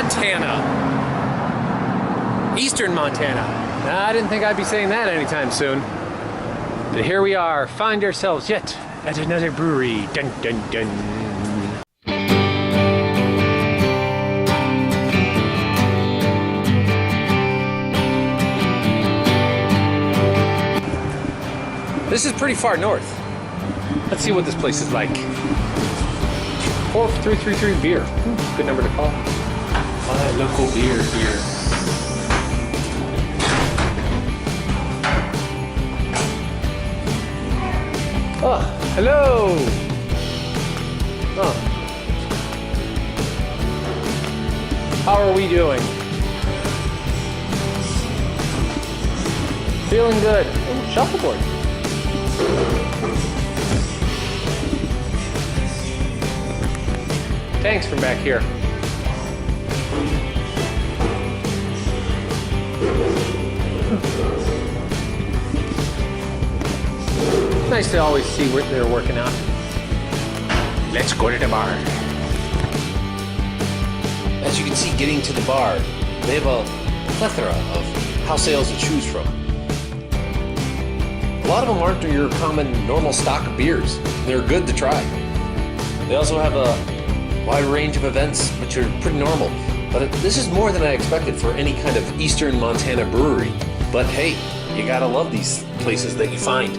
Montana. Eastern Montana. I didn't think I'd be saying that anytime soon. But here we are, find ourselves yet at another brewery. Dun dun dun. This is pretty far north. Let's see what this place is like. 4333 beer. Good number to call. My local beer here. Oh, hello. Oh. How are we doing? Feeling good. Ooh, shuffleboard. Thanks from back here. Nice to always see what they're working on. Let's go to the bar. As you can see, getting to the bar, they have a plethora of house ales to choose from. A lot of them aren't your common normal stock of beers. They're good to try. They also have a wide range of events, which are pretty normal. But this is more than I expected for any kind of Eastern Montana brewery. But hey, you gotta love these places that you find.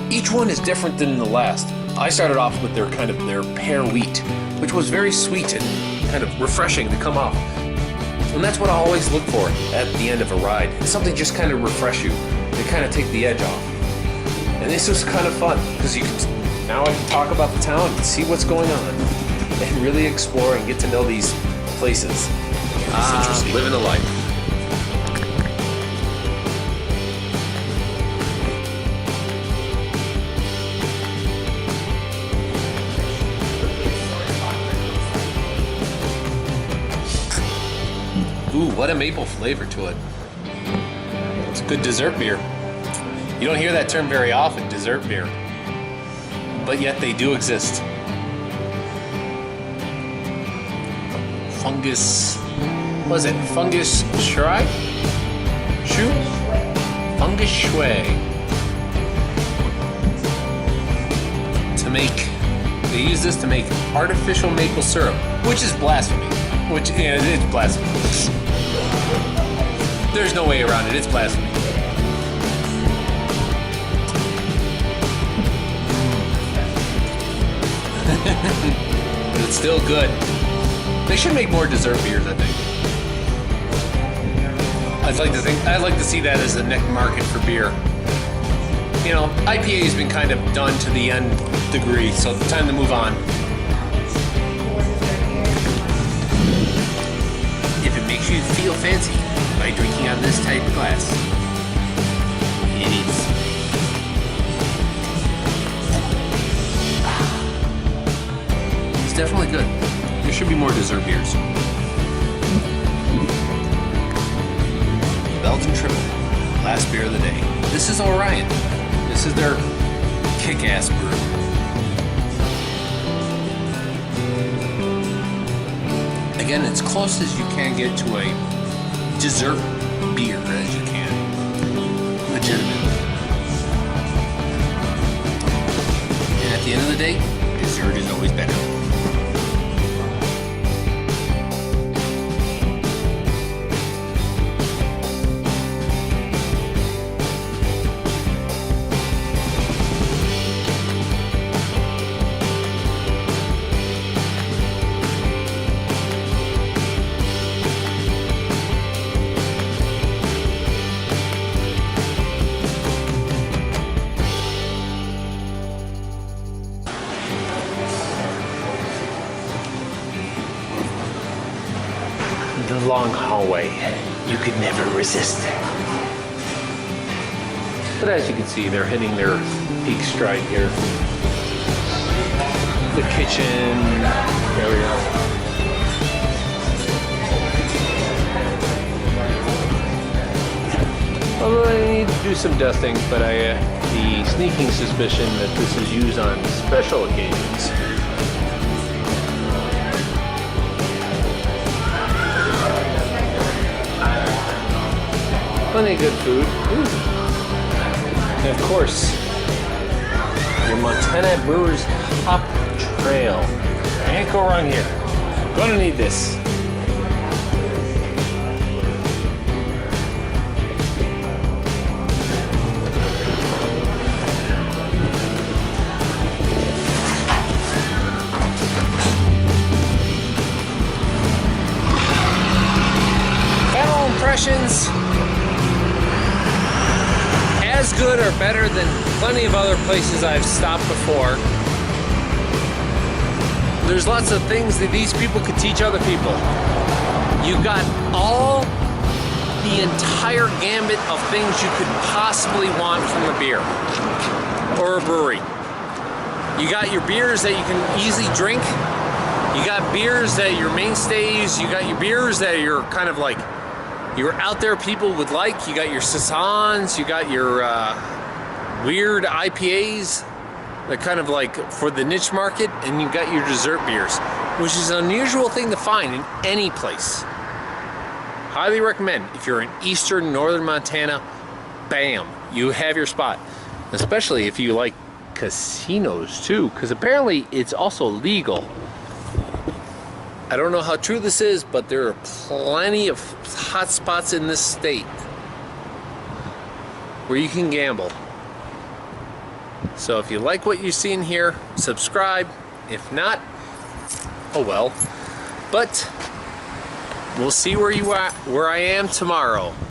Each one is different than the last. I started off with their pear wheat, which was very sweet and kind of refreshing to come off. And that's what I always look for at the end of a ride. Something just kind of refresh you, to kind of take the edge off. And this was kind of fun, because now I can talk about the town and see what's going on, and really explore and get to know these places. Living a life. Ooh, what a maple flavor to it. It's a good dessert beer. You don't hear that term very often, dessert beer. But yet they do exist. Fungus, what is it? Fungus shrike? Shoe? Fungus shui. They use this to make artificial maple syrup, which is blasphemy. It's blasphemy. There's no way around it, it's blasphemy. But it's still good. They should make more dessert beers, I think. I'd like to see that as the next market for beer. You know, IPA has been kind of done to the nth degree, so it's time to move on. If it makes you feel fancy by drinking out of this type of glass, it is. It's definitely good. There should be more dessert beers. Belgian Triple, last beer of the day. This is Orion. This is their kick-ass brew. Again, it's close as you can get to a dessert beer as you can. Legitimately. And at the end of the day, dessert is always better. The long hallway you could never resist. But as you can see, they're hitting their peak stride here. The kitchen, there we go. Although I need to do some dusting, but I the sneaking suspicion that this is used on special occasions. Plenty of good food. Ooh. And of course, your Montana Brewers Hop Trail. Can't go wrong here. Gonna need this. Final impressions. As good or better than plenty of other places I've stopped before. There's lots of things that these people could teach other people. You got all the entire gambit of things you could possibly want from a beer or a brewery. You got your beers that you can easily drink. You got beers that are your mainstays. You got your beers that are kind of like your out there people would like. You got your Saisons. You got your weird IPAs. They're kind of like for the niche market, and you've got your dessert beers, which is an unusual thing to find in any place. Highly recommend. If you're in eastern, northern Montana, bam, you have your spot. Especially if you like casinos too, because apparently it's also legal. I don't know how true this is, but there are plenty of hot spots in this state where you can gamble. So if you like what you see in here, subscribe. If not, oh well. But we'll see where I am tomorrow.